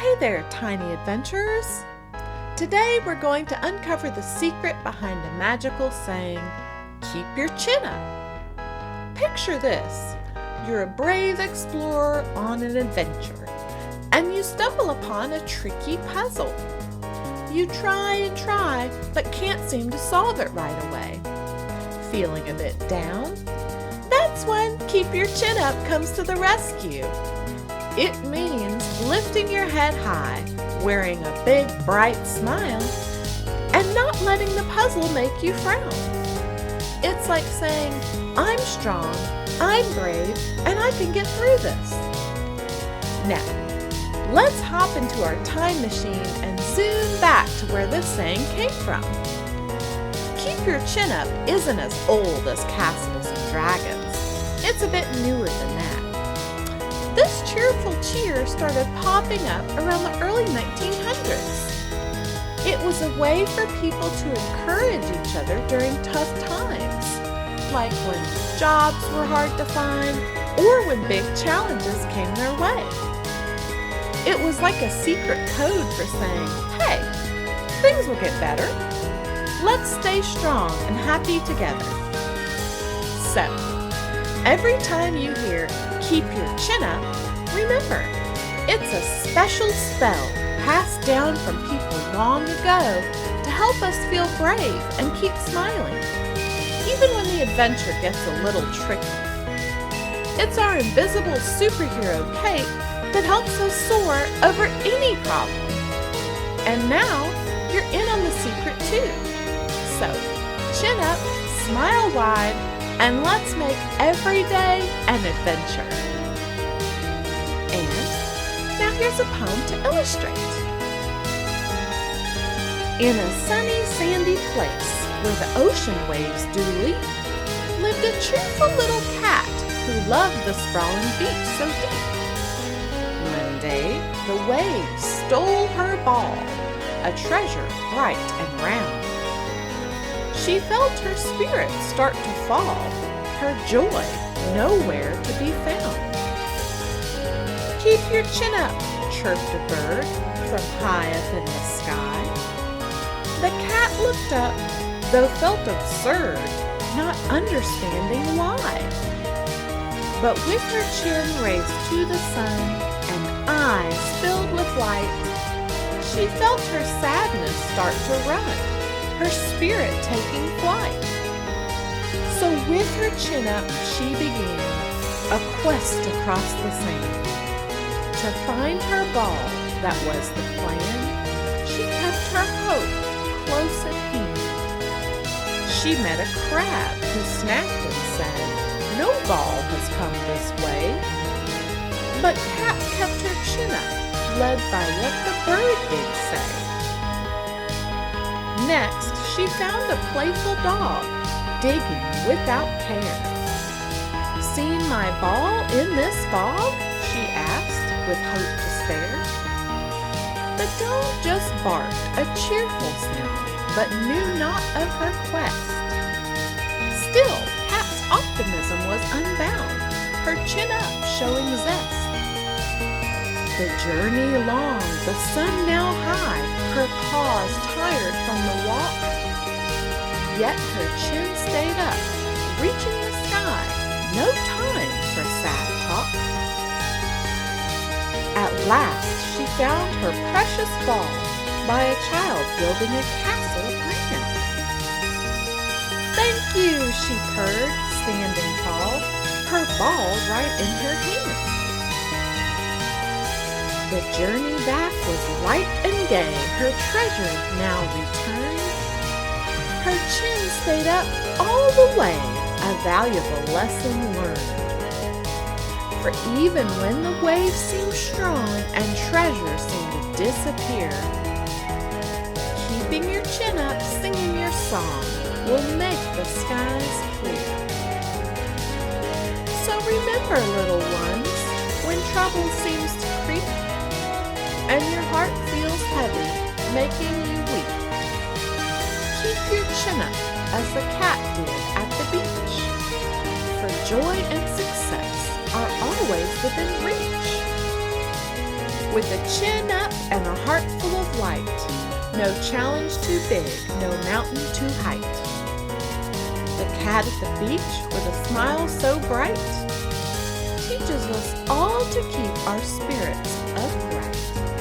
Hey there, tiny adventurers! Today we're going to uncover the secret behind a magical saying, keep your chin up. Picture this. You're a brave explorer on an adventure, and you stumble upon a tricky puzzle. You try and try, but can't seem to solve it right away. Feeling a bit down? That's when Keep Your Chin Up comes to the rescue. It means lifting your head high, wearing a big, bright smile, and not letting the puzzle make you frown. It's like saying, I'm strong, I'm brave, and I can get through this. Now, let's hop into our time machine and zoom back to where this saying came from. Keep your chin up isn't as old as castles and dragons. It's a bit newer than that. This cheerful cheer started popping up around the early 1900s. It was a way for people to encourage each other during tough times, like when jobs were hard to find or when big challenges came their way. It was like a secret code for saying, hey, things will get better. Let's stay strong and happy together. So, every time you hear keep your chin up, remember, it's a special spell passed down from people long ago to help us feel brave and keep smiling, even when the adventure gets a little tricky. It's our invisible superhero cape that helps us soar over any problem. And now, you're in on the secret too. So, chin up, smile wide, and let's make every day an adventure. And now here's a poem to illustrate. In a sunny, sandy place where the ocean waves do leap, lived a cheerful little cat who loved the sprawling beach so deep. One day, the waves stole her ball, a treasure bright and round. She felt her spirit start to fall, her joy nowhere to be found. Keep your chin up, chirped a bird from high up in the sky. The cat looked up, though felt absurd, not understanding why. But with her chin raised to the sun and eyes filled with light, she felt her sadness start to run, her spirit taking flight. So with her chin up, she began a quest across the sand. To find her ball, that was the plan. She kept her hope close at hand. She met a crab who snapped and said, no ball has come this way. But Cat kept her chin up, led by what the bird did say. Next, she found a playful dog, digging without care. Seen my ball in this fog? She asked, with hope to spare. The dog just barked a cheerful sound, but knew not of her quest. Still, Cat's optimism was unbound, her chin up showing zest. The journey long, the sun now high, her paws tired from the walk. Yet her chin stayed up, reaching the sky, no time for sad talk. At last she found her precious ball by a child building a castle grand. Thank you, she purred, standing tall, her ball right in her hand. The journey back was light and gay, her treasure now returned. Her chin stayed up all the way, a valuable lesson learned. For even when the waves seem strong and treasure seem to disappear, keeping your chin up, singing your song will make the skies clear. So remember, little ones, when trouble seems to creep and your heart feels heavy, making you weep, keep your chin up as the cat did at the beach, for joy and success are always within reach. with a chin up and a heart full of light. No challenge too big, no mountain too height. The cat at the beach with a smile so bright teaches us all to keep our spirits upright.